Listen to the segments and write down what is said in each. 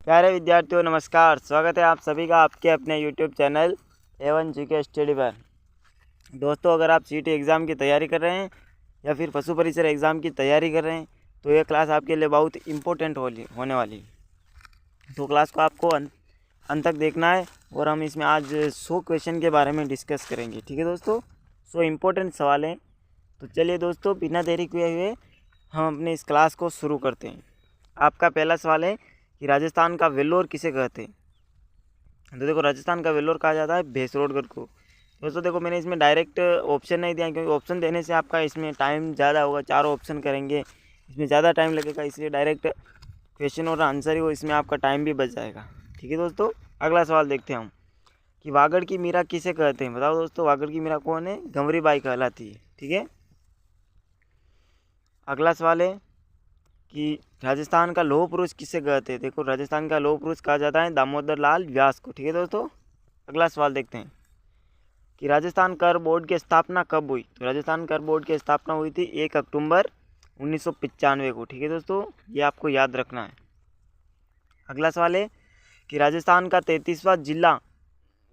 प्यारे विद्यार्थियों नमस्कार। स्वागत है आप सभी का आपके अपने YouTube channel A1 GK study पर। दोस्तों, अगर आप सीटी एग्ज़ाम की तैयारी कर रहे हैं या फिर पशु परिसर एग्ज़ाम की तैयारी कर रहे हैं तो ये क्लास आपके लिए बहुत इम्पोर्टेंट होने वाली है। तो क्लास को आपको अंत तक देखना है और हम इसमें आज 100 क्वेश्चन के बारे में डिस्कस करेंगे। ठीक है दोस्तों, 100 इम्पोर्टेंट सवाल हैं। तो चलिए दोस्तों, बिना देरी किए हुए हम अपने इस क्लास को शुरू करते हैं। आपका पहला सवाल है कि राजस्थान का वेल्लोर किसे कहते हैं। तो देखो, राजस्थान का वेल्लोर कहा जाता है भैंसरोडगढ़ को। दोस्तों देखो, मैंने इसमें डायरेक्ट ऑप्शन नहीं दिया क्योंकि ऑप्शन देने से आपका इसमें टाइम ज़्यादा होगा। 4 ऑप्शन करेंगे, इसमें ज़्यादा टाइम लगेगा, इसलिए डायरेक्ट क्वेश्चन और आंसर ही हो, इसमें आपका टाइम भी बच जाएगा। ठीक है दोस्तों, अगला सवाल देखते हैं हम कि वागड़ की मीरा किसे कहते हैं। बताओ दोस्तों, वागड़ की मीरा कौन है? गंवरी बाई कहलाती है। ठीक है, अगला सवाल है कि राजस्थान का लौह पुरुष किसे कहते हैं। देखो, राजस्थान का लौह पुरुष कहा जाता है दामोदर लाल व्यास को। ठीक है दोस्तों, अगला सवाल देखते हैं कि राजस्थान कर बोर्ड की स्थापना कब हुई। तो राजस्थान कर बोर्ड की स्थापना हुई थी 1 अक्टूबर 1995 को। ठीक है दोस्तों, ये आपको याद रखना है। अगला सवाल है कि राजस्थान का 33वां जिला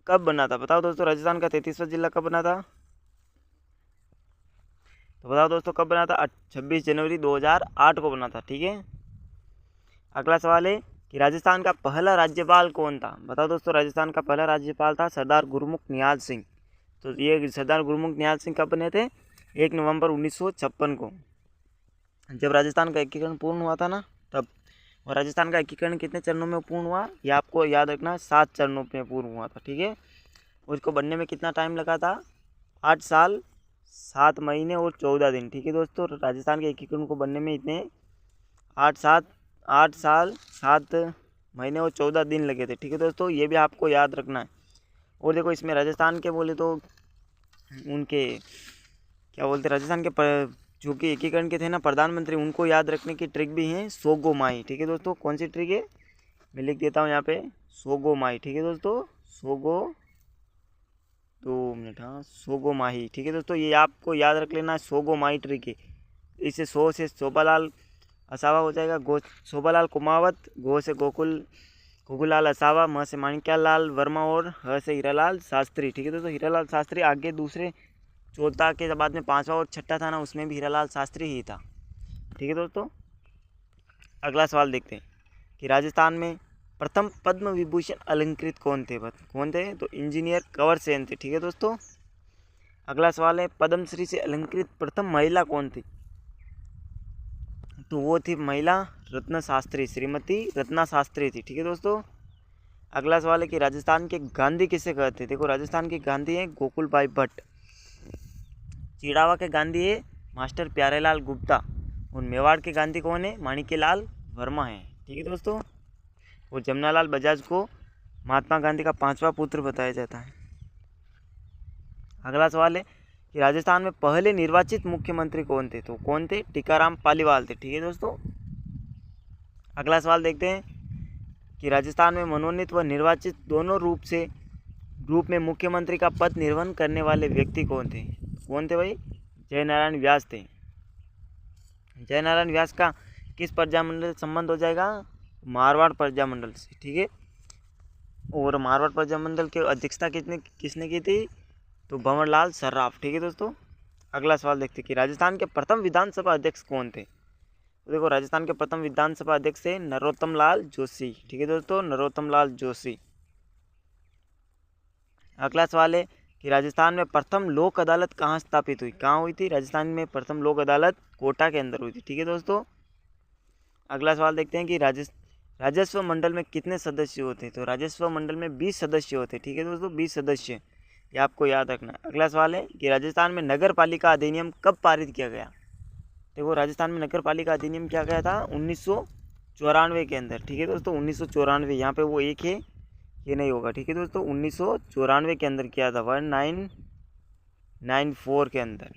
कब बना था। बताओ दोस्तों, राजस्थान का 33वां जिला कब बना था। तो बताओ दोस्तों, कब बना था? 26 जनवरी 2008 को बना था। ठीक है, अगला सवाल है कि राजस्थान का पहला राज्यपाल कौन था। बताओ दोस्तों, राजस्थान का पहला राज्यपाल था सरदार गुरमुख निहाल सिंह। तो ये सरदार गुरमुख निहाल सिंह कब बने थे? 1 नवंबर 1956 को, जब राजस्थान का एकीकरण पूर्ण हुआ था ना, तब। और राजस्थान का एकीकरण कितने चरणों में पूर्ण हुआ, ये आपको याद रखना है, 7 चरणों में पूर्ण हुआ था। ठीक है, उसको बनने में कितना टाइम लगा था? 8 साल 7 महीने और 14 दिन। ठीक है दोस्तों, राजस्थान के एकीकरण को बनने में इतने 8 साल 7 महीने और 14 दिन लगे थे। ठीक है दोस्तों, ये भी आपको याद रखना है। और देखो, इसमें राजस्थान के बोले तो उनके क्या बोलते, राजस्थान के जो कि एकीकरण के थे ना प्रधानमंत्री, उनको याद रखने की ट्रिक भी है सोगो माई। ठीक है दोस्तों, कौन सी ट्रिक है? मैं लिख देता हूँ यहाँ पे, सोगो माई। ठीक है दोस्तों, सोगो 2 मिनट, हाँ, सोगो माही। ठीक है दोस्तों, ये आपको याद रख लेना, सोगो माही ट्रिक है। इससे सो से शोभालाल असावा हो जाएगा, गो शोभालाल कुमावत, गो से गोकुलाल असावा, म से माणिक्यालाल वर्मा और ह से हीरालाल शास्त्री। ठीक है दोस्तों, हीरालाल शास्त्री आगे दूसरे चौथा के बाद में 5वां और 6ठा था ना, उसमें भी हीरालाल शास्त्री ही था। ठीक है दोस्तों, अगला सवाल देखते हैं कि राजस्थान में प्रथम पद्म विभूषण अलंकृत कौन थे। तो इंजीनियर कंवर सेन थे। ठीक है दोस्तों, अगला सवाल है पद्मश्री से अलंकृत प्रथम महिला कौन थी। तो वो थी महिला रत्ना शास्त्री, श्रीमती रत्ना शास्त्री थी। ठीक है दोस्तों, अगला सवाल है कि राजस्थान के गांधी किसे कहते हैं। देखो, राजस्थान के गांधी हैं गोकुल भाई भट्ट, चिड़ावा के गांधी है मास्टर प्यारेलाल गुप्ता, और मेवाड़ के गांधी कौन है? माणिक्यलाल वर्मा है। ठीक है दोस्तों, और जमनालाल बजाज को महात्मा गांधी का 5वां पुत्र बताया जाता है। अगला सवाल है कि राजस्थान में पहले निर्वाचित मुख्यमंत्री कौन थे। तो कौन थे? टीकाराम पालीवाल थे। ठीक है दोस्तों, अगला सवाल देखते हैं कि राजस्थान में मनोनीत व निर्वाचित दोनों रूप में मुख्यमंत्री का पद निर्वहन करने वाले व्यक्ति कौन थे भाई? जयनारायण व्यास थे। जयनारायण व्यास का किस प्रजामंडल से संबंध हो जाएगा? मारवाड़ प्रजामंडल से। ठीक है, और मारवाड़ प्रजामंडल की अध्यक्षता किसने की थी? तो भंवरलाल सर्राफ। ठीक है दोस्तों, अगला सवाल देखते हैं कि राजस्थान के प्रथम विधानसभा अध्यक्ष कौन थे। तो देखो, राजस्थान के प्रथम विधानसभा अध्यक्ष थे नरोत्तम लाल जोशी। ठीक है दोस्तों, नरोत्तम लाल जोशी। अगला सवाल है कि राजस्थान में प्रथम लोक अदालत कहाँ स्थापित हुई। कहाँ हुई थी? राजस्थान में प्रथम लोक अदालत कोटा के अंदर हुई थी। ठीक है दोस्तों, अगला सवाल देखते हैं कि राजस्व मंडल में कितने सदस्य होते हैं। तो राजस्व मंडल में 20 सदस्य होते हैं। ठीक है दोस्तों, 20 सदस्य, ये आपको याद रखना है। अगला सवाल है कि राजस्थान में नगर पालिका अधिनियम कब पारित किया गया। देखो, राजस्थान में नगर पालिका अधिनियम क्या गया था? 1994 के अंदर। ठीक है दोस्तों, 1994, यहाँ पे वो एक है, ये नहीं होगा। ठीक है दोस्तों, 1994 के अंदर किया था, 1994 के अंदर।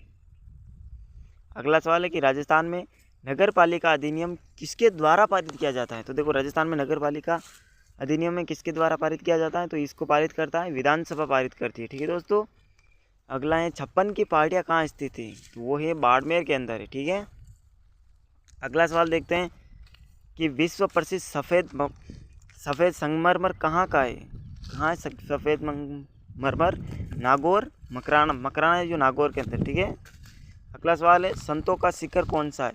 अगला सवाल है कि राजस्थान में नगर पालिका अधिनियम किसके द्वारा पारित किया जाता है। तो देखो, राजस्थान में नगर पालिका अधिनियम में किसके द्वारा पारित किया जाता है। तो इसको पारित करता है विधानसभा, पारित करती है। ठीक है दोस्तों, अगला है 56 की पार्टियां कहाँ स्थित थी। तो वो है बाड़मेर के अंदर है। ठीक है, सफ़ेद संगमरमर कहाँ का है? कहाँ है सफ़ेद मरमर? नागौर, मकराना। मकराना है जो नागौर के अंदर, ठीक है। अगला सवाल है संतों का शिखर कौन सा है?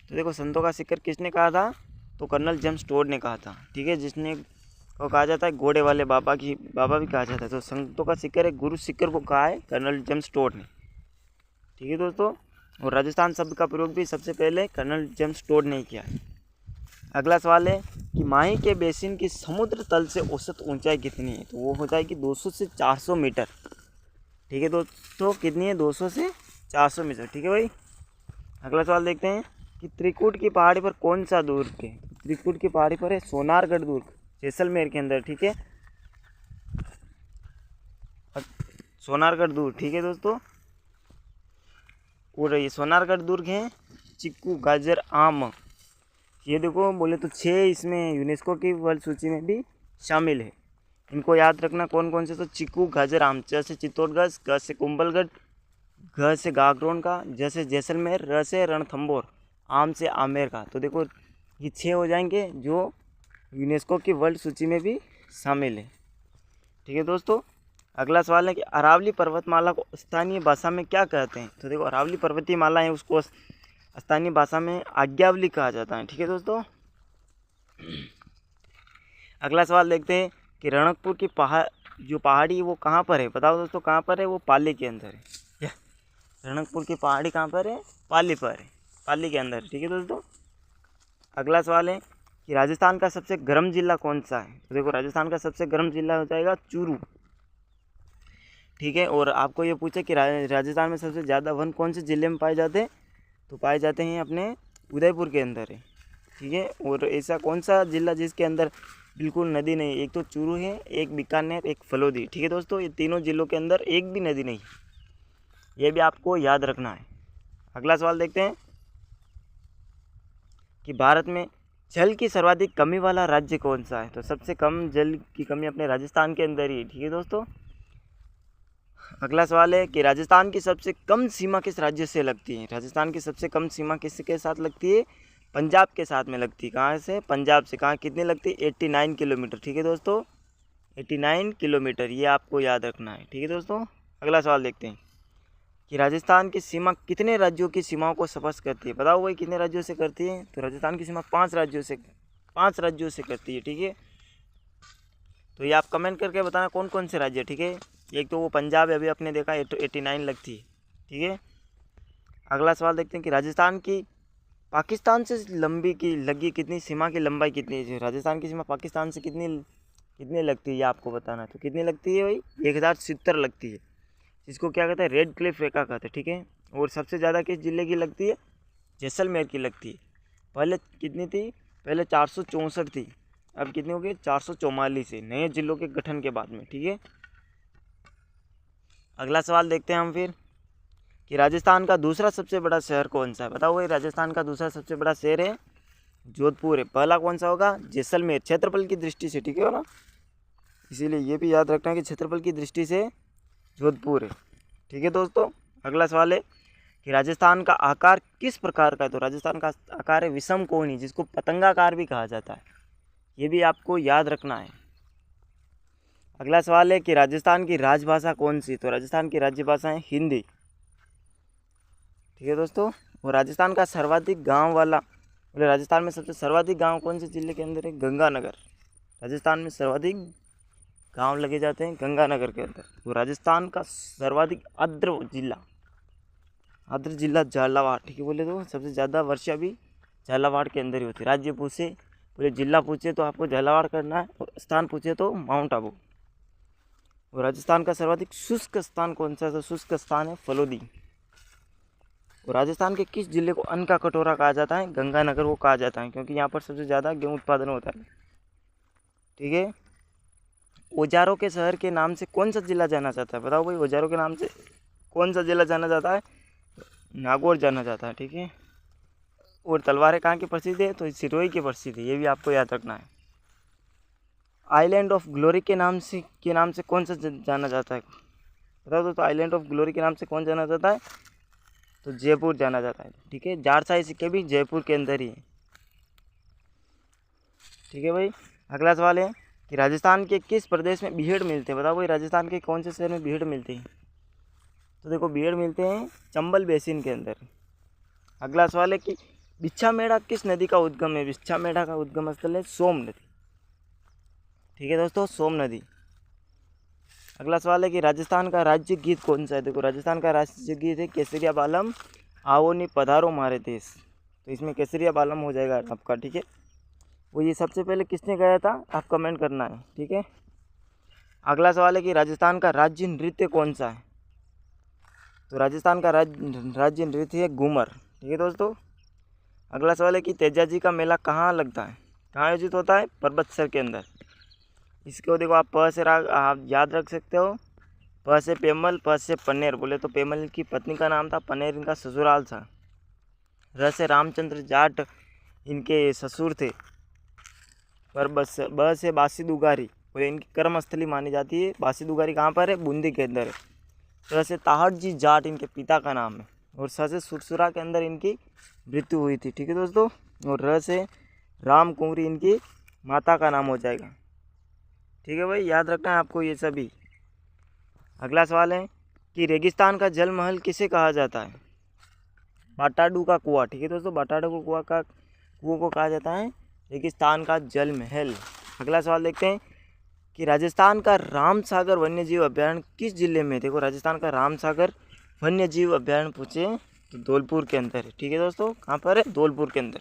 तो देखो संतों का शिखर किसने कहा था? तो कर्नल जेम्स टोड ने कहा था, ठीक है, जिसने को कहा जाता है घोड़े वाले बाबा भी कहा जाता है। तो संतों का शिखर है, गुरु शिखर को कहा है कर्नल जेम्स टोड ने, ठीक है दोस्तों। और राजस्थान शब्द का प्रयोग भी सबसे पहले कर्नल जेम्स टोड ने किया है। अगला सवाल है कि माही के बेसिन की समुद्र तल से औसत ऊंचाई कितनी है? तो वो हो जाएगी 200 से 400 मीटर, ठीक है दोस्तों। कितनी है? 200 से 400 मीटर, ठीक है भाई। अगला सवाल देखते हैं कि त्रिकुट की पहाड़ी पर कौन सा दुर्ग है? त्रिकुट की पहाड़ी पर है सोनारगढ़ दुर्ग, जैसलमेर के अंदर, ठीक है, सोनारगढ़ दुर्ग, ठीक है दोस्तों। और ये सोनारगढ़ दुर्ग है चिक्कू, गाजर, आम, ये देखो बोले तो 6 इसमें यूनेस्को की वर्ल्ड सूची में भी शामिल है। इनको याद रखना कौन कौन से? तो चिक्कू, गाजर, आम। च से चित्तौड़गढ़, ग से कुंभलगढ़, घ से गागरोन का, ज से जैसलमेर, र से रणथंभौर, आम से आमेर का। तो देखो ये 6 हो जाएंगे जो यूनेस्को की वर्ल्ड सूची में भी शामिल है, ठीक है दोस्तों। अगला सवाल है कि अरावली पर्वतमाला को स्थानीय भाषा में क्या कहते हैं? तो देखो अरावली पर्वतीय माला है उसको स्थानीय भाषा में आज्ञावली कहा जाता है, ठीक है दोस्तों। अगला सवाल देखते हैं कि रणकपुर की पहाड़ी है वो कहाँ पर है? बताओ दोस्तों कहाँ पर है? वो पाली के अंदर है। रणकपुर की पहाड़ी कहाँ पर है? पाली पर है, पाली के अंदर, ठीक है दोस्तों। अगला सवाल है कि राजस्थान का सबसे गर्म जिला कौन सा है? तो देखो राजस्थान का सबसे गर्म जिला हो जाएगा चूरू, ठीक है। और आपको ये पूछे कि राजस्थान में सबसे ज़्यादा वन कौन से ज़िले में पाए जाते हैं? तो पाए जाते हैं अपने उदयपुर के अंदर है, ठीक है। और ऐसा कौन सा जिला जिसके अंदर बिल्कुल नदी नहीं? एक तो चूरू है, एक बीकानेर, एक फलोदी, ठीक है दोस्तों। ये तीनों जिलों के अंदर एक भी नदी नहीं, ये भी आपको याद रखना है। अगला सवाल देखते हैं कि भारत में जल की सर्वाधिक कमी वाला राज्य कौन सा है? तो सबसे कम जल की कमी अपने राजस्थान के अंदर ही, ठीक है दोस्तों। अगला सवाल है कि राजस्थान की सबसे कम सीमा किस राज्य से लगती है? राजस्थान की सबसे कम सीमा किसके साथ लगती है? पंजाब के साथ में लगती है। कहाँ से? पंजाब से। कहाँ कितनी लगती है? 89 किलोमीटर, ठीक है दोस्तों, 89 किलोमीटर, ये आपको याद रखना है, ठीक है दोस्तों। अगला सवाल देखते हैं कि राजस्थान की सीमा कितने राज्यों की सीमाओं को स्पर्श करती है? बताओ भाई कितने राज्यों से करती है? तो राजस्थान की सीमा 5 राज्यों से करती है, ठीक है। तो ये आप कमेंट करके बताना कौन कौन से राज्य, ठीक है। एक तो वो पंजाब है, अभी अपने देखा 89 लगती है, ठीक है। अगला सवाल देखते हैं कि राजस्थान की पाकिस्तान से लगी कितनी सीमा की लंबाई कितनी है? राजस्थान की सीमा पाकिस्तान से कितनी लगती है ये आपको बताना है। तो कितनी लगती है भाई? 1070 लगती है, जिसको क्या कहते हैं? रेड क्लिफ रेखा कहते हैं, ठीक है। और सबसे ज़्यादा किस जिले की लगती है? जैसलमेर की लगती है। पहले कितनी थी? पहले 464 थी, अब कितनी हो गई? 444 है, नए जिलों के गठन के बाद में, ठीक है। अगला सवाल देखते हैं हम फिर कि राजस्थान का दूसरा सबसे बड़ा शहर कौन सा है? बताओ भाई राजस्थान का दूसरा सबसे बड़ा शहर है जोधपुर है। पहला कौन सा होगा? जैसलमेर, क्षेत्रफल की दृष्टि से, ठीक है ना, इसीलिए ये भी याद रखना है कि क्षेत्रफल की दृष्टि से जोधपुर है, ठीक है दोस्तों। अगला सवाल है कि राजस्थान का आकार किस प्रकार का है? तो राजस्थान का आकार है विषम कोणी, जिसको पतंगाकार भी कहा जाता है, ये भी आपको याद रखना है। अगला सवाल है कि राजस्थान की राजभाषा कौन सी? तो राजस्थान की राज्यभाषा है हिंदी, ठीक है दोस्तों। और राजस्थान का सर्वाधिक गांव वाला, बोले राजस्थान में सबसे सर्वाधिक गांव कौन से जिले के अंदर है? गंगानगर। राजस्थान में सर्वाधिक गांव लगे जाते हैं गंगानगर के अंदर। तो राजस्थान का सर्वाधिक आर्द्र जिला झालावाड़, ठीक है। बोले तो सबसे ज़्यादा वर्षा भी झालावाड़ के अंदर ही होती है। राज्य पूछे, बोले जिला पूछे तो आपको झालावाड़ करना है, और स्थान पूछे तो माउंट आबू। और राजस्थान का सर्वाधिक शुष्क स्थान कौन सा? तो शुष्क स्थान है फलोदी। और राजस्थान के किस जिले को अन्न का कटोरा कहा जाता है? गंगानगर को कहा जाता है, क्योंकि यहाँ पर सबसे ज़्यादा गेहूँ उत्पादन होता है, ठीक है। औजारों के शहर के नाम से कौन सा जिला जाना जाता है? बताओ भाई औजारों के नाम से कौन सा जिला जाना जाता है? नागौर जाना जाता है, ठीक है। और तलवारें कहाँ की प्रसिद्ध है? तो सिरोही की प्रसिद्ध है, ये भी आपको याद रखना है। आइलैंड ऑफ ग्लोरी के नाम से कौन सा जाना जाता है? बताओ दोस्तों आइलैंड ऑफ ग्लोरी के नाम से कौन जाना जाता है? तो जयपुर जाना जाता है, ठीक है। जारसाई सिक्के भी जयपुर के अंदर ही है, ठीक है भाई। अगला सवाल है कि राजस्थान के किस प्रदेश में बीहड़ मिलते हैं। बताओ भाई राजस्थान के कौन से शहर में बीहड़ मिलते हैं। तो देखो बीहड़ मिलते हैं चंबल बेसिन के अंदर। अगला सवाल है कि बिच्छा किस नदी का उद्गम है। बिच्छा का उद्गम स्थल है सोम नदी। ठीक है दोस्तों, सोम नदी। अगला सवाल है कि राजस्थान का राज्य गीत कौन सा है। देखो राजस्थान का राज्य गीत है केसरिया बालम आओ नी पधारो मारे देश। तो इसमें केसरिया बालम हो जाएगा आपका। ठीक है, वो ये सबसे पहले किसने गाया था आप कमेंट करना है। ठीक है, अगला सवाल है कि राजस्थान का राज्य नृत्य कौन सा है। तो राजस्थान का राज्य नृत्य है घूमर। ठीक है दोस्तों, अगला सवाल है कि तेजाजी का मेला कहाँ लगता है, कहाँ आयोजित होता है। परबतसर के अंदर। इसको देखो आप प से आप याद रख सकते हो। प से पेमल, प से पन्नेर। बोले तो पेमल की पत्नी का नाम था, पन्नेर इनका ससुराल था। र से रामचंद्र जाट इनके ससुर थे। पर ब से बासी दुगारी, बोले इनकी कर्मस्थली मानी जाती है। बासी दुगारी कहाँ पर है, बूंदी के अंदर है। र से ताहट जी जाट इनके पिता का नाम है। और स से सुरसुरा के अंदर इनकी मृत्यु हुई थी। ठीक है दोस्तों, और र से राम कुंवरी इनकी माता का नाम हो जाएगा। ठीक है भाई, याद रखना है आपको ये सभी। अगला सवाल है कि रेगिस्तान का जल महल किसे कहा जाता है। बाटाडू का कुआं। ठीक है दोस्तों, बाटाडू का कुआं को कहा जाता है रेगिस्तान का जल महल। अगला सवाल देखते हैं कि राजस्थान का रामसागर वन्यजीव अभ्यारण्य किस जिले में। देखो राजस्थान का रामसागर वन्यजीव अभ्यारण्य पूछे तो धौलपुर के अंदर है। ठीक है दोस्तों, कहाँ पर है, धौलपुर के अंदर।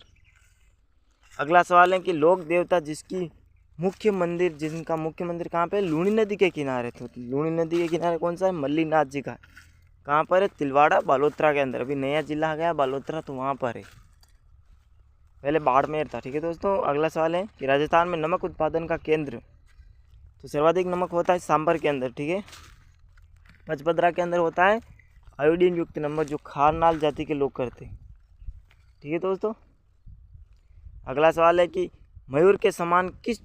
अगला सवाल है कि लोक देवता जिनका मुख्य मंदिर कहाँ पे, लूणी नदी के किनारे। तो लूणी नदी के किनारे कौन सा है, मल्लीनाथ जी का। कहाँ पर है, तिलवाड़ा बालोतरा के अंदर। अभी नया जिला आ गया बालोतरा, तो वहाँ पर है, पहले बाड़मेर था। ठीक है दोस्तों, अगला सवाल है कि राजस्थान में नमक उत्पादन का केंद्र। तो सर्वाधिक नमक होता है सांभर के अंदर। ठीक है, पचपदरा के अंदर होता है आयोडीन युक्त नमक, जो खारनाल जाति के लोग करते हैं। ठीक है दोस्तों, अगला सवाल है कि मयूर के समान किस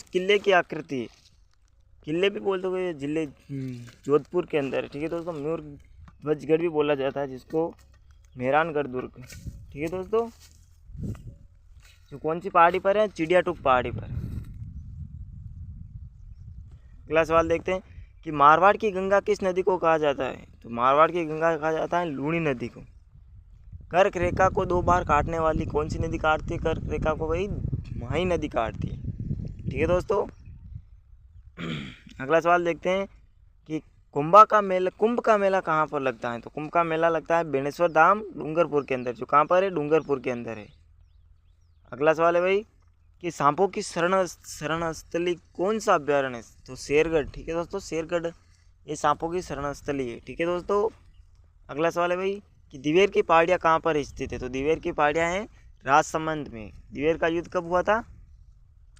किले की आकृति है। किले भी बोल दोगे, जिले जोधपुर के अंदर है। ठीक है दोस्तों, मयूर ध्वजगढ़ भी बोला जाता है जिसको, मेहरानगढ़ दुर्ग। ठीक है दोस्तों, जो कौन सी पहाड़ी पर है, चिड़ियाटूक पहाड़ी पर। अगला सवाल देखते हैं कि मारवाड़ की गंगा किस नदी को कहा जाता है। तो मारवाड़ की गंगा कहा जाता है लूणी नदी को। कर्क रेखा को 2 बार काटने वाली कौन सी नदी काटती है कर्क रेखा को, भाई माही नदी काटती है। ठीक है दोस्तों, अगला सवाल देखते हैं कि कुंभ का मेला कहाँ पर लगता है। तो कुंभ का मेला लगता है बेणेश्वर धाम डूंगरपुर के अंदर, जो कहाँ पर है, डूंगरपुर के अंदर है। अगला सवाल है भाई कि सांपों की शरण स्थली कौन सा अभ्यारण्य है। तो शेरगढ़। ठीक है दोस्तों, शेरगढ़ ये सांपों की शरण स्थली है। ठीक है दोस्तों, अगला सवाल है भाई कि दिवेर की पहाड़ियाँ कहाँ पर स्थित है। तो दिवेर की पहाड़ियाँ हैं राजसमंद में। दिवेर का युद्ध कब हुआ था,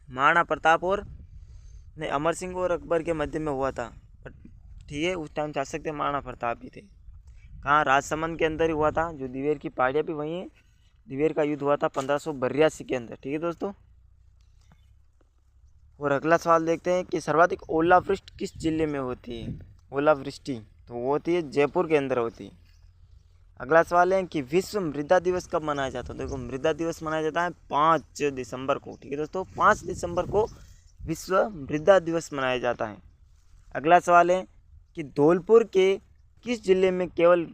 महाराणा प्रताप और नहीं अमर सिंह और अकबर के मध्य में हुआ था। ठीक है, उस टाइम शासक थे महाराणा प्रताप भी थे। कहाँ, राजसमंद के अंदर ही हुआ था। जो दिवेर की पहाड़ियाँ भी वहीं है। दिवेर का युद्ध हुआ था 1582 के अंदर। ठीक है दोस्तों, और अगला सवाल देखते हैं कि सर्वाधिक ओलावृष्टि किस जिले में होती है। ओलावृष्टि तो वो होती है जयपुर के अंदर होती है। अगला सवाल है कि विश्व मृदा दिवस कब मनाया जाता है। देखो मृदा दिवस मनाया जाता है 5 दिसंबर को। ठीक है दोस्तों, 5 दिसंबर को विश्व मृदा दिवस मनाया जाता है। अगला सवाल है कि धौलपुर के किस जिले में केवल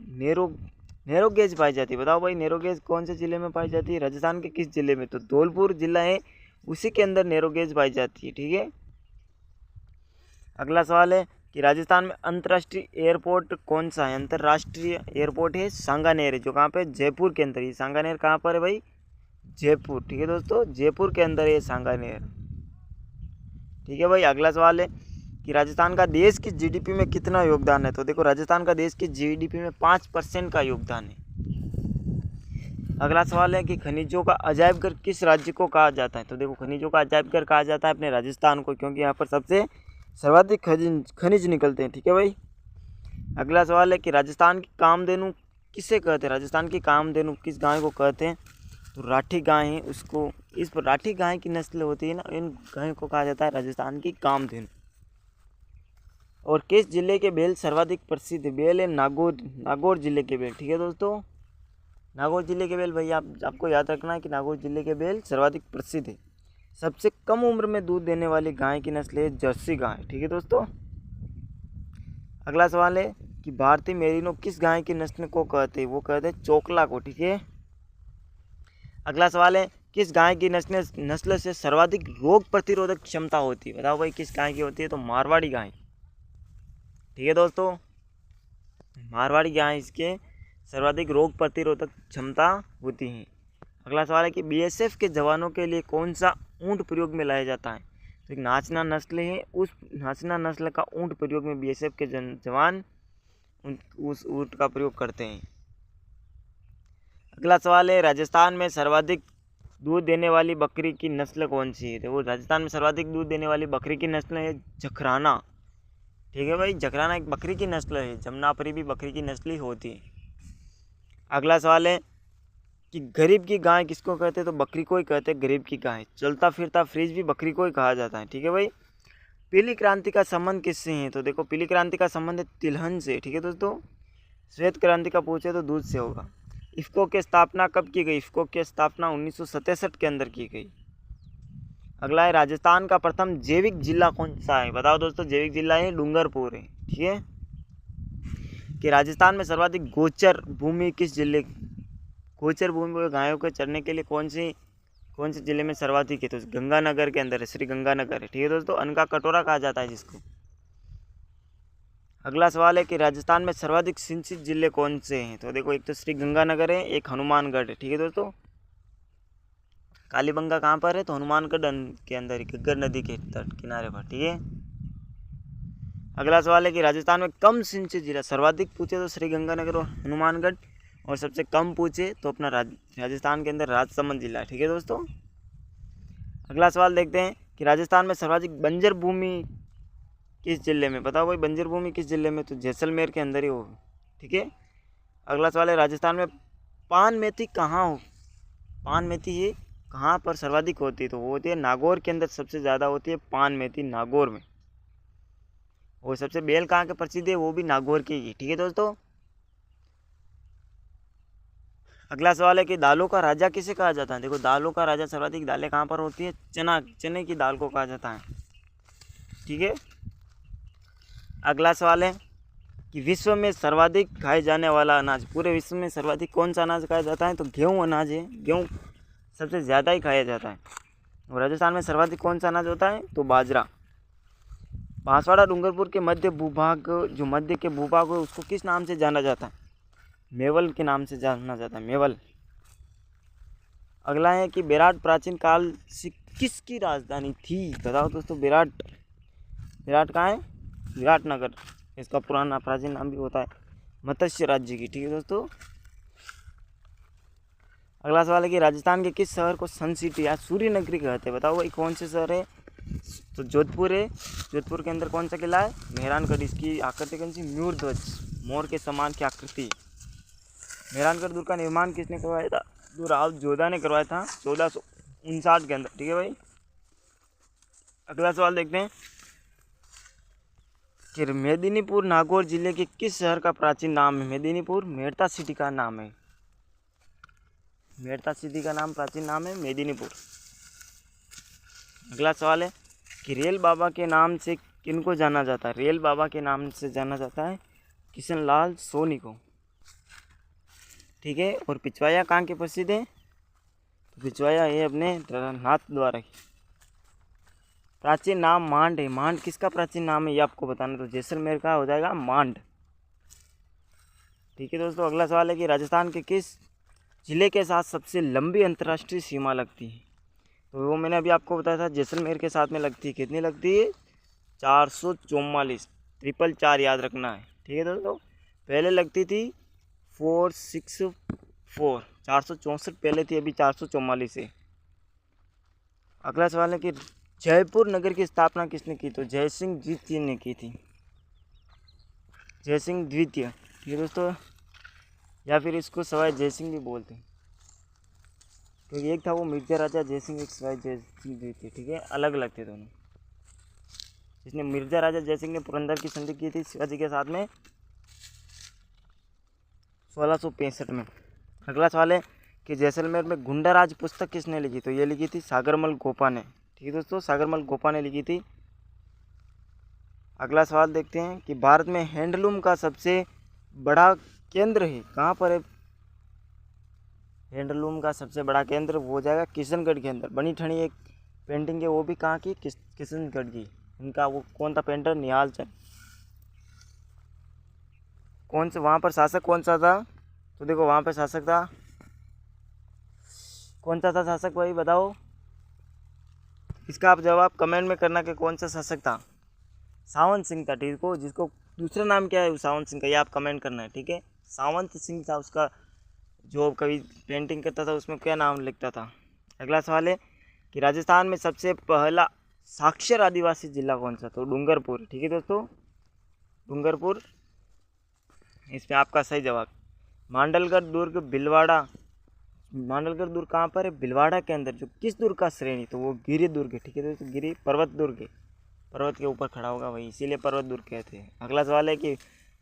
नैरोगेज पाई जाती है। बताओ भाई नैरोगेज कौन से जिले में पाई जाती है, राजस्थान के किस जिले में। तो धौलपुर जिला है, उसी के अंदर नैरोगेज पाई जाती है। ठीक है, अगला सवाल है कि राजस्थान में अंतर्राष्ट्रीय एयरपोर्ट कौन सा है। अंतर्राष्ट्रीय एयरपोर्ट है सांगानेर, जो कहाँ पे, जयपुर के अंदर। ये सांगानेर कहाँ पर है भाई, जयपुर। ठीक है दोस्तों, जयपुर के अंदर है सांगानेर। ठीक है भाई, अगला सवाल है कि राजस्थान का देश की जीडीपी में कितना योगदान है। तो देखो राजस्थान का देश की जीडीपी में 5% का योगदान है। अगला सवाल है कि खनिजों का अजायब घर किस राज्य को कहा जाता है। तो देखो खनिजों का अजायब घर कहा जाता है अपने राजस्थान को, क्योंकि यहाँ पर सबसे सर्वाधिक खनिज निकलते हैं। ठीक है भाई, अगला सवाल है कि राजस्थान की कामधेनु किसे कहते हैं। राजस्थान की कामधेनु किस गाय को कहते हैं। तो राठी गाय है, उसको इस पर राठी गाय की नस्ल होती है ना, इन गायों को कहा जाता है राजस्थान की कामधेनु। और किस जिले के बेल सर्वाधिक प्रसिद्ध है। बेल है नागौर जिले के बेल। ठीक है दोस्तों, नागौर जिले के बेल भाई आपको याद रखना है कि नागौर जिले के बेल सर्वाधिक प्रसिद्ध है। सबसे कम उम्र में दूध देने वाली गाय की नस्ल है जर्सी गाय। ठीक है दोस्तों। अगला सवाल है कि भारतीय मेरिनो किस गाय की नस्ल को कहते हैं? वो कहते हैं चोकला को। ठीक है। अगला सवाल है किस गाय की नस्ल से सर्वाधिक रोग प्रतिरोधक क्षमता होती है? बताओ भाई किस गाय की होती है? तो मारवाड़ी गाय। ठीक है दोस्तों, मारवाड़ी गाय इसके सर्वाधिक रोग प्रतिरोधक क्षमता होती है। अगला सवाल है कि बीएसएफ के जवानों के लिए कौन सा ऊंट प्रयोग में लाया जाता है? तो एक नाचना नस्ल है, उस नाचना नस्ल का ऊंट प्रयोग में बीएसएफ के जवान उस ऊंट का प्रयोग करते हैं। अगला सवाल है राजस्थान में सर्वाधिक दूध देने वाली बकरी की नस्ल कौन सी है? तो वो राजस्थान में सर्वाधिक दूध देने वाली बकरी की नस्ल है जखराना। ठीक है भाई, जखराना एक बकरी की नस्ल है। जमनापरी भी बकरी की नस्ल ही होती है। अगला सवाल है कि गरीब की गाय किसको कहते हैं? तो बकरी को ही कहते हैं गरीब की गाय। चलता फिरता फ्रिज भी बकरी को ही कहा जाता है। ठीक है भाई। पीली क्रांति का संबंध किससे है? तो देखो पीली क्रांति का संबंध है तिलहन से। ठीक है दोस्तों। श्वेत क्रांति का पूछे तो दूध से होगा। इफ़को की स्थापना कब की गई? इफ़को की स्थापना 1967 के अंदर की गई। अगला है राजस्थान का प्रथम जैविक जिला कौन सा है? बताओ दोस्तों, जैविक जिला है डूंगरपुर है। ठीक है। कि राजस्थान में सर्वाधिक गोचर भूमि किस जिले, गोचर भूमि गायों के चरने के लिए कौन से जिले में सर्वाधिक है? तो गंगानगर के अंदर है, श्री गंगानगर है। ठीक है दोस्तों, अन्न का कटोरा कहा जाता है जिसको। अगला सवाल है कि राजस्थान में सर्वाधिक सिंचित जिले कौन से हैं? तो देखो एक तो श्री गंगानगर है, एक हनुमानगढ़ है। ठीक है दोस्तों। कालीबंगा कहाँ पर है? तो हनुमानगढ़ के अंदर ही, घग्गर नदी के तट किनारे पर। ठीक है। अगला सवाल है कि राजस्थान में कम सिंचित जिला, सर्वाधिक पूछे तो श्री गंगानगर और हनुमानगढ़, और सबसे कम पूछे तो अपना राजस्थान के अंदर राजसमंद जिला है। ठीक है दोस्तों। अगला सवाल देखते हैं कि राजस्थान में सर्वाधिक बंजर भूमि किस जिले में? बताओ भाई बंजर भूमि किस जिले में? तो जैसलमेर के अंदर ही हो। ठीक है। अगला सवाल है राजस्थान में पान मेथी कहाँ हो, पान मेथी ये कहाँ पर सर्वाधिक होती है? तो वो होती है नागौर के अंदर सबसे ज़्यादा होती है पान मेथी, नागौर में। और सबसे बेल कहाँ के प्रसिद्ध है? वो भी नागौर की ही। ठीक है दोस्तों। अगला सवाल है कि दालों का राजा किसे कहा जाता है? देखो दालों का राजा, सर्वाधिक दालें कहाँ पर होती है? चने की दाल को कहा जाता है। ठीक है। अगला सवाल है कि विश्व में सर्वाधिक खाए जाने वाला अनाज, पूरे विश्व में सर्वाधिक कौन सा अनाज खाया जाता है? तो गेहूँ अनाज है। गेहूँ सबसे ज़्यादा ही खाया जाता है। और राजस्थान में सर्वाधिक कौन सा अनाज होता है? तो बाजरा। बांसवाड़ा डूंगरपुर के मध्य भूभाग, जो मध्य के भूभाग है उसको किस नाम से जाना जाता है? मेवल के नाम से जाना जाता है, मेवल। अगला है कि विराट प्राचीन काल से किसकी राजधानी थी? बताओ दोस्तों, विराट कहाँ है? विराटनगर, इसका पुराना प्राचीन नाम भी होता है मत्स्य राज्य की। ठीक है दोस्तों। अगला सवाल है कि राजस्थान के किस शहर को सन सिटी या सूर्य नगरी कहते हैं? बताओ भाई कौन से शहर है? तो जोधपुर है। जोधपुर के अंदर कौन सा किला है? मेहरानगढ़। इसकी आकृति कौन सी? मयूर ध्वज, मोर के समान की आकृति। मेहरानगढ़ दुर्ग का निर्माण किसने करवाया था? तो राव जोधा ने करवाया था 1459 के अंदर। ठीक है भाई। अगला सवाल देखते हैं कि मेदिनीपुर नागौर जिले के किस शहर का प्राचीन नाम है? मेदिनीपुर मेड़ता सिटी का नाम है। मेड़ता सिटी का नाम प्राचीन नाम है मेदिनीपुर। अगला सवाल है कि रेल बाबा के नाम से किनको जाना जाता है? रेल बाबा के नाम से जाना जाता है किशन लाल सोनी को। ठीक है। और पिछवाया कहाँ के प्रसिद्ध है? तो पिछवाया है अपने नाथ द्वारा की। प्राचीन नाम मांड है। मांड किसका प्राचीन नाम है ये आपको बताना, तो जैसलमेर का हो जाएगा मांड। ठीक है दोस्तों। अगला सवाल है कि राजस्थान के किस जिले के साथ सबसे लंबी अंतर्राष्ट्रीय सीमा लगती है? तो वो मैंने अभी आपको बताया था, जैसलमेर के साथ में लगती है। कितनी लगती है? 444, 444 याद रखना है। ठीक है दोस्तों। पहले लगती थी 464, 464 पहले थी, अभी 444 है। अगला सवाल है कि जयपुर नगर की स्थापना किसने की? तो जयसिंह द्वितीय ने की थी, जयसिंह द्वितीय। ठीक है दोस्तों। या फिर इसको सवाई जयसिंह भी बोलते हैं, क्योंकि एक था वो मिर्जा राजा जयसिंह, एक सवाई जयसिंह द्वितीय। ठीक है, अलग अलग थे दोनों। जिसने मिर्जा राजा जयसिंह ने पुरंदर की संधि की थी शिवाजी के साथ में 1665 में। अगला सवाल है कि जैसलमेर में गुंडाराज पुस्तक किसने लिखी? तो ये लिखी थी सागरमल गोपा ने। ठीक है दोस्तों, सागरमल गोपा ने लिखी थी। अगला सवाल देखते हैं कि भारत में हैंडलूम का सबसे बड़ा केंद्र है, कहाँ पर है हैंडलूम का सबसे बड़ा केंद्र? वो हो जाएगा किशनगढ़ के अंदर। बनी ठनी एक पेंटिंग है, वो भी कहाँ की? किशनगढ़ की। इनका वो कौन था पेंटर? निहाल चंद। कौन से वहाँ पर शासक कौन सा था? तो देखो वहाँ पर शासक था, कौन सा था शासक भाई बताओ? इसका आप जवाब कमेंट में करना कि कौन सा शासक था। सावंत सिंह था, ठीक है। जिसको दूसरा नाम क्या है सावंत सिंह का, ये आप कमेंट करना है, ठीक है। सावंत सिंह था उसका, जो कभी पेंटिंग करता था उसमें क्या नाम लिखता था। अगला सवाल है कि राजस्थान में सबसे पहला साक्षर आदिवासी जिला कौन सा? तो डूंगरपुर, ठीक है दोस्तों, डूंगरपुर इसमें आपका सही जवाब। मांडलगढ़ दुर्ग भीलवाड़ा, मांडलगढ़ दुर्ग कहाँ पर है? भीलवाड़ा के अंदर। जो किस दुर्ग का श्रेणी? तो वो गिरि दुर्ग है, ठीक है दोस्तों, गिरि पर्वत दुर्ग है, पर्वत के ऊपर खड़ा होगा वही, इसीलिए पर्वत दुर्ग कहते हैं। अगला सवाल है कि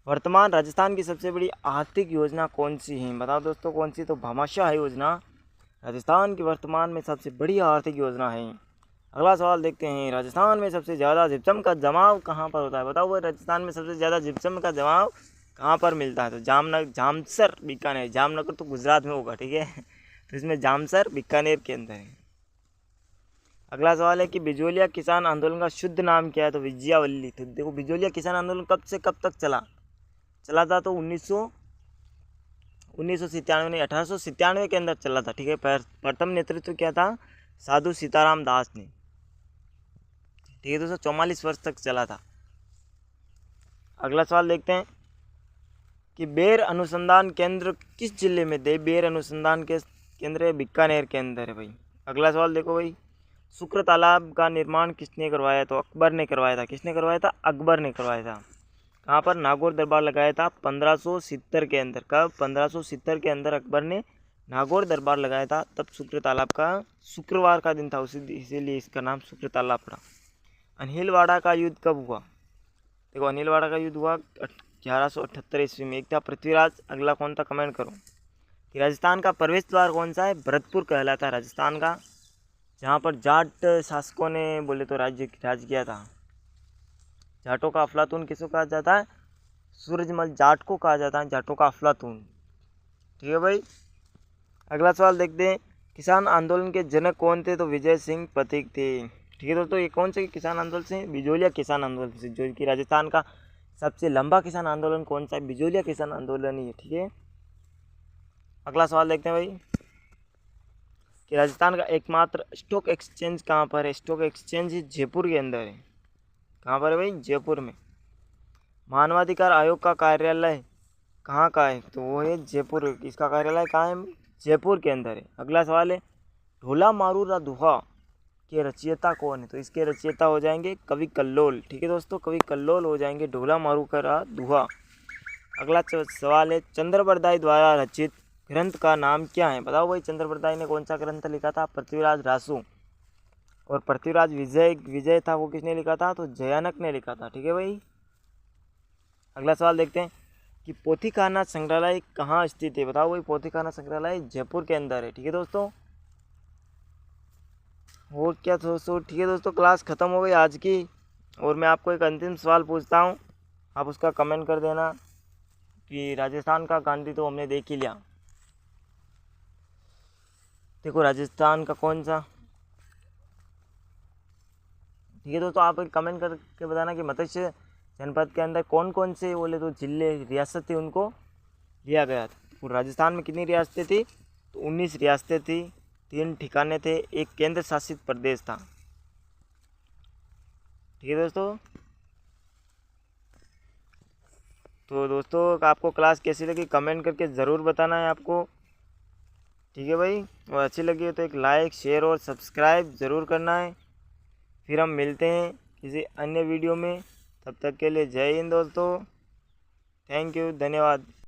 वर्तमान राजस्थान की सबसे बड़ी आर्थिक योजना कौन सी है? बताओ दोस्तों कौन सी? तो भामाशाह योजना राजस्थान की वर्तमान में सबसे बड़ी आर्थिक योजना है। अगला सवाल देखते हैं, राजस्थान में सबसे ज़्यादा जिप्सम का जमाव कहाँ पर होता है? बताओ भाई, राजस्थान में सबसे ज़्यादा जिप्सम का जमाव कहाँ पर मिलता है? तो जामनगर, जामसर, बीकानेर। जामनगर तो गुजरात में होगा, ठीक है। तो इसमें जामसर बीकानेर के अंदर है। अगला सवाल है कि बिजोलिया किसान आंदोलन का शुद्ध नाम क्या है? तो विजयावल्ली। तो देखो बिजोलिया किसान आंदोलन कब से कब तक चला था? तो 1997 नहीं, 1897 के अंदर चला था, ठीक है। प्रथम नेतृत्व क्या था? साधु सीताराम दास ने, ठीक है दोस्तों, 44 वर्ष तक चला था। अगला सवाल देखते हैं कि बेर अनुसंधान केंद्र किस जिले में? बेर अनुसंधान के केंद्र है बीकानेर के अंदर है भाई। अगला सवाल देखो भाई, शुक्र तालाब का निर्माण किसने करवाया? तो अकबर ने करवाया था। किसने करवाया था? अकबर ने करवाया था। कहाँ पर? नागौर दरबार लगाया था 1570 के अंदर। कब? 1570 के अंदर अकबर ने नागौर दरबार लगाया था, तब शुक्र तालाब का शुक्रवार का दिन था, उसी इसीलिए इसका नाम शुक्र तालाब पड़ा। अनिलवाड़ा का युद्ध कब हुआ? देखो अनिलवाड़ा का युद्ध हुआ 1178 ईस्वी में। एक था पृथ्वीराज, अगला कौन था कमेंट करो। कि राजस्थान का प्रवेश द्वार कौन सा है? भरतपुर कहलाता है राजस्थान का, जहाँ पर जाट शासकों ने बोले तो राज किया था। जाटों का अफलातून किसको कहा जाता है? सूरजमल जाट को कहा जाता है जाटों का अफलातून, ठीक है भाई। अगला सवाल देखते हैं, किसान आंदोलन के जनक कौन थे? तो विजय सिंह पथिक थे, ठीक है दोस्तों। ये कौन से किसान आंदोलन से? बिजोलिया किसान आंदोलन से, जो कि राजस्थान का सबसे लंबा किसान आंदोलन कौन सा है? बिजोलिया किसान आंदोलन ही है, ठीक है। अगला सवाल देखते हैं भाई कि राजस्थान का एकमात्र स्टॉक एक्सचेंज कहाँ पर है? स्टॉक एक्सचेंज जयपुर के अंदर है। कहाँ पर है भाई? जयपुर में। मानवाधिकार आयोग का कार्यालय कहाँ का है? तो वो है जयपुर। इसका कार्यालय कहाँ है? जयपुर के अंदर है। अगला सवाल है, ढोला मारूरा दुहा के रचयिता कौन है? तो इसके रचयिता हो जाएंगे कवि कल्लोल, ठीक है दोस्तों, कवि कल्लोल हो जाएंगे ढोला मारूरा दुहा। अगला सवाल है, चंद्रबरदाई द्वारा रचित ग्रंथ का नाम क्या है? बताओ भाई, चंद्रबरदाई ने कौन सा ग्रंथ लिखा था? पृथ्वीराज रासू। और पृथ्वीराज विजय था, वो किसने लिखा था? तो जयानक ने लिखा था, ठीक है भाई। अगला सवाल देखते हैं कि पोथीखाना संग्रहालय कहाँ स्थित है? बताओ भाई, पोथीखाना संग्रहालय जयपुर के अंदर है, ठीक है दोस्तों। वो क्या दोस्तों, ठीक है दोस्तों, क्लास ख़त्म हो गई आज की। और मैं आपको एक अंतिम सवाल पूछता हूँ, आप उसका कमेंट कर देना कि राजस्थान का गांधी तो हमने देख ही लिया। देखो राजस्थान का कौन सा, ठीक है दोस्तों, आप कमेंट करके बताना कि मत्स्य जनपद के अंदर कौन कौन से बोले तो जिले रियासत थी उनको लिया गया था। और राजस्थान में कितनी रियासतें थी? तो 19 रियासतें थी, 3 ठिकाने थे, एक केंद्र शासित प्रदेश था, ठीक है दोस्तों। तो दोस्तों आपको क्लास कैसी लगी कमेंट करके ज़रूर बताना है आपको, ठीक है भाई। और अच्छी लगी हो तो एक लाइक शेयर और सब्सक्राइब ज़रूर करना है। फिर हम मिलते हैं किसी अन्य वीडियो में, तब तक के लिए जय हिंद दोस्तों, थैंक यू, धन्यवाद।